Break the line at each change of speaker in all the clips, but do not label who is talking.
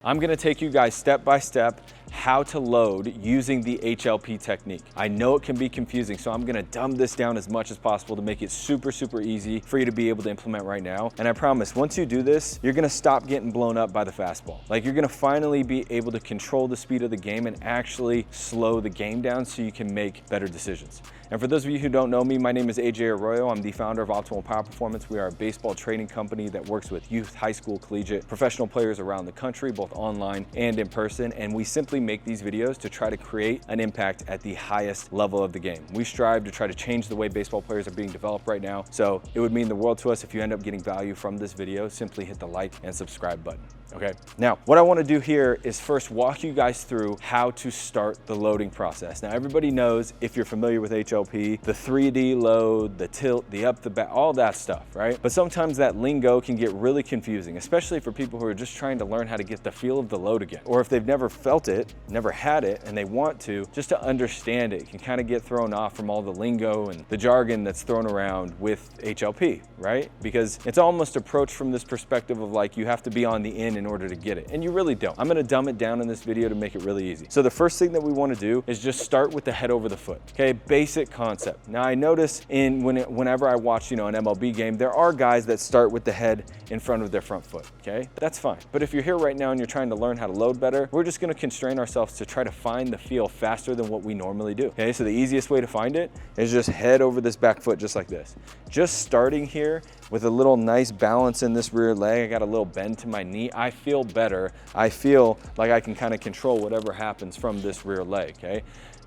I'm gonna take you guys step by step how to load using the HLP technique. I know it can be confusing, so I'm gonna dumb this down as much as possible to make it super easy for you to be able to implement right now. And I promise, once you do this, you're gonna stop getting blown up by the fastball. Like, you're gonna finally be able to control the speed of the game and actually slow the game down so you can make better decisions. And for those of you who don't know me, my name is AJ Arroyo. I'm the founder of Optimal Power Performance. We are a baseball training company that works with youth, high school, collegiate, professional players around the country, both online and in person. And we simply make these videos to try to create an impact at the highest level of the game. We strive to try to change the way baseball players are being developed right now. So it would mean the world to us if you end up getting value from this video. Simply hit the like and subscribe button. Okay, now what I want to do here is first walk you guys through how to start the loading process. Now, everybody knows, if you're familiar with HLP, the 3D load, the tilt, the up, the back, all that stuff, right? But sometimes that lingo can get really confusing, especially for people who are just trying to learn how to get the feel of the load again. Or if they've never felt it, never had it, and they want to, just to understand it, can kind of get thrown off from all the lingo and the jargon that's thrown around with HLP, right? Because it's almost approached from this perspective of like, you have to be on the in order to get it, and you really don't. I'm gonna dumb it down in this video to make it really easy. So the first thing that we wanna do is just start with the head over the foot, okay? Basic concept. Now, I notice whenever I watch, an MLB game, there are guys that start with the head in front of their front foot, okay? That's fine. But if you're here right now and you're trying to learn how to load better, we're just gonna constrain ourselves to try to find the feel faster than what we normally do, okay? So the easiest way to find it is just head over this back foot just like this. Just starting here with a little nice balance in this rear leg. I got a little bend to my knee. I feel better. I feel like I can kind of control whatever happens from this rear leg, okay?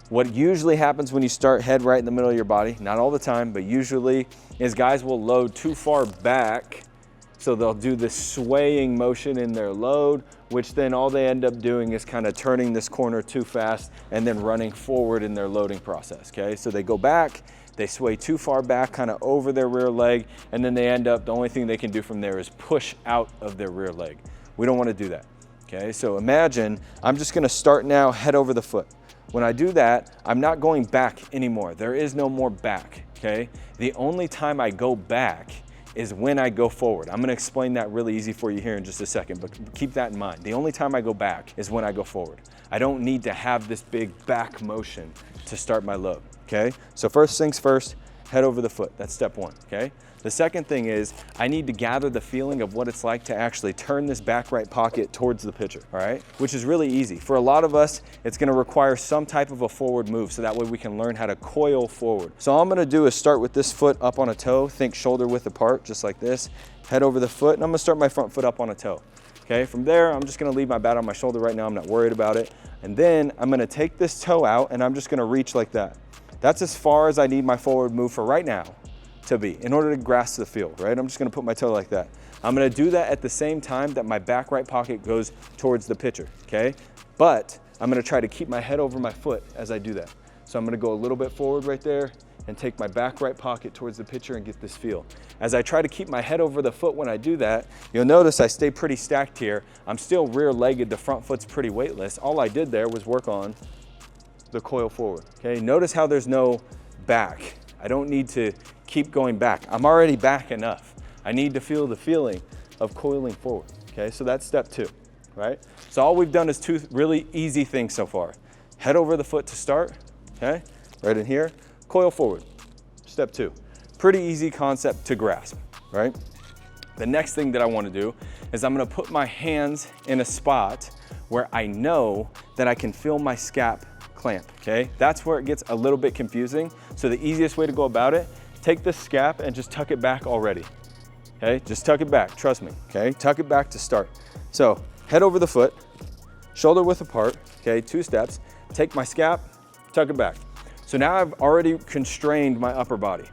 What usually happens when you start head right in the middle of your body, not all the time, but usually, is guys will load too far back. So they'll do this swaying motion in their load, which then all they end up doing is kind of turning this corner too fast and then running forward in their loading process, okay? So they go back, they sway too far back, kind of over their rear leg, and then they end up, the only thing they can do from there is push out of their rear leg. We don't want to do that, okay? So imagine, I'm just gonna start now head over the foot. When I do that, I'm not going back anymore. There is no more back, okay? The only time I go back is when I go forward. I'm gonna explain that really easy for you here in just a second, but keep that in mind. The only time I go back is when I go forward. I don't need to have this big back motion to start my load, okay? So first things first, head over the foot. That's step one, okay? The second thing is I need to gather the feeling of what it's like to actually turn this back right pocket towards the pitcher, all right? Which is really easy. For a lot of us, it's gonna require some type of a forward move, so that way we can learn how to coil forward. So all I'm gonna do is start with this foot up on a toe, think shoulder width apart, just like this, head over the foot, and I'm gonna start my front foot up on a toe. Okay, from there, I'm just gonna leave my bat on my shoulder right now. I'm not worried about it. And then I'm gonna take this toe out and I'm just gonna reach like that. That's as far as I need my forward move for right now to be in order to grasp the field, right? I'm just gonna put my toe like that. I'm gonna do that at the same time that my back right pocket goes towards the pitcher, okay? But I'm gonna try to keep my head over my foot as I do that. So I'm gonna go a little bit forward right there and take my back right pocket towards the pitcher and get this feel. As I try to keep my head over the foot when I do that, you'll notice I stay pretty stacked here. I'm still rear-legged, the front foot's pretty weightless. All I did there was work on the coil forward, okay? Notice how there's no back. I don't need to keep going back. I'm already back enough. I need to feel the feeling of coiling forward, okay? So that's step two, right? So all we've done is two really easy things so far. Head over the foot to start, okay? Right in here, coil forward, step two. Pretty easy concept to grasp, right? The next thing that I wanna do is I'm gonna put my hands in a spot where I know that I can feel my scap clamp, okay? That's where it gets a little bit confusing. So the easiest way to go about it, take this scap and just tuck it back already, okay? Just tuck it back, trust me, okay? Tuck it back to start. So head over the foot, shoulder width apart, okay? 2 steps, take my scap, tuck it back. So now I've already constrained my upper body.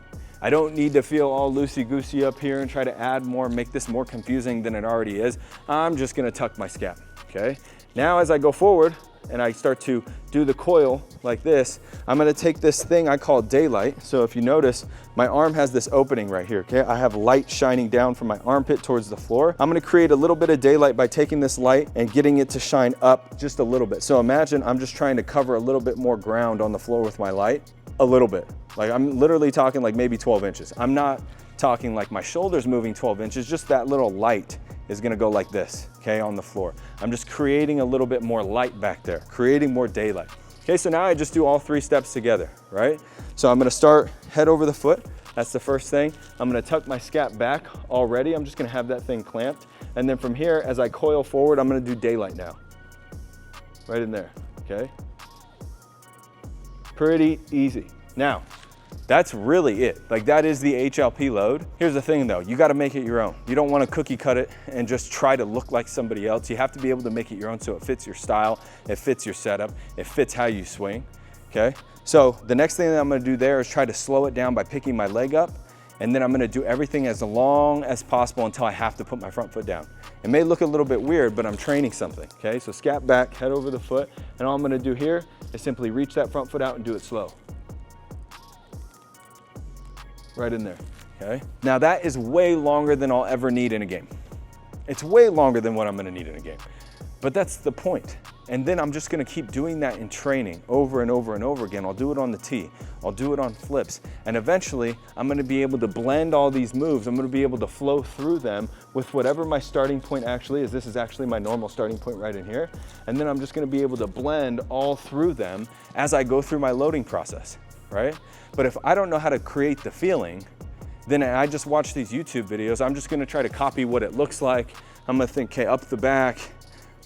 I don't need to feel all loosey-goosey up here and try to add more, make this more confusing than it already is. I'm just gonna tuck my scap, okay? Now as I go forward and I start to do the coil like this, I'm gonna take this thing I call daylight. So if you notice, my arm has this opening right here, okay? I have light shining down from my armpit towards the floor. I'm gonna create a little bit of daylight by taking this light and getting it to shine up just a little bit. So imagine I'm just trying to cover a little bit more ground on the floor with my light, a little bit. Like I'm literally talking like maybe 12 inches. I'm not talking like my shoulder's moving 12 inches, just that little light is gonna go like this, okay, on the floor. I'm just creating a little bit more light back there, creating more daylight. Okay, so now I just do all 3 steps together, right? So I'm gonna start head over the foot. That's the first thing. I'm gonna tuck my scap back already. I'm just gonna have that thing clamped. And then from here, as I coil forward, I'm gonna do daylight now. Right in there, okay? Pretty easy. Now, that's really it. Like, that is the HLP load. Here's the thing though, you gotta make it your own. You don't wanna cookie cut it and just try to look like somebody else. You have to be able to make it your own so it fits your style, it fits your setup, it fits how you swing, okay? So the next thing that I'm gonna do there is try to slow it down by picking my leg up, and then I'm gonna do everything as long as possible until I have to put my front foot down. It may look a little bit weird, but I'm training something, okay? So scap back, head over the foot, and all I'm gonna do here is simply reach that front foot out and do it slow. Right in there, okay? Now that is way longer than I'll ever need in a game. It's way longer than what I'm gonna need in a game, but that's the point. And then I'm just gonna keep doing that in training over and over and over again. I'll do it on the tee, I'll do it on flips, and eventually I'm gonna be able to blend all these moves. I'm gonna be able to flow through them with whatever my starting point actually is. This is actually my normal starting point right in here. And then I'm just gonna be able to blend all through them as I go through my loading process, right? But if I don't know how to create the feeling, then I just watch these YouTube videos. I'm just gonna try to copy what it looks like. I'm gonna think, okay, up the back,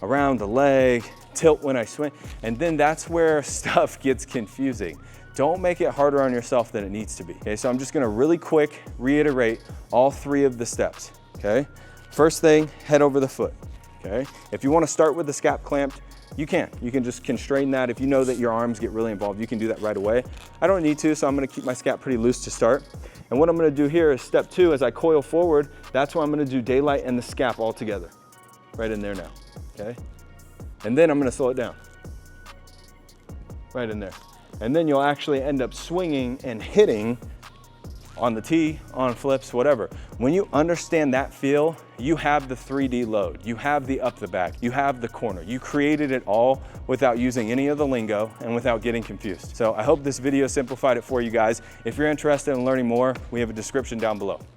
around the leg, tilt when I swing, and then that's where stuff gets confusing. Don't make it harder on yourself than it needs to be. Okay, so I'm just gonna really quick reiterate all 3 of the steps, okay? First thing, head over the foot, okay? If you wanna start with the scap clamped, you can just constrain that. If you know that your arms get really involved, you can do that right away. I don't need to, so I'm gonna keep my scap pretty loose to start. And what I'm gonna do here is step 2, as I coil forward, that's where I'm gonna do daylight and the scap all together. Right in there now, okay? And then I'm gonna slow it down. Right in there. And then you'll actually end up swinging and hitting on the tee, on flips, whatever. When you understand that feel, you have the 3D load, you have the up the back, you have the corner. You created it all without using any of the lingo and without getting confused. So I hope this video simplified it for you guys. If you're interested in learning more, we have a description down below.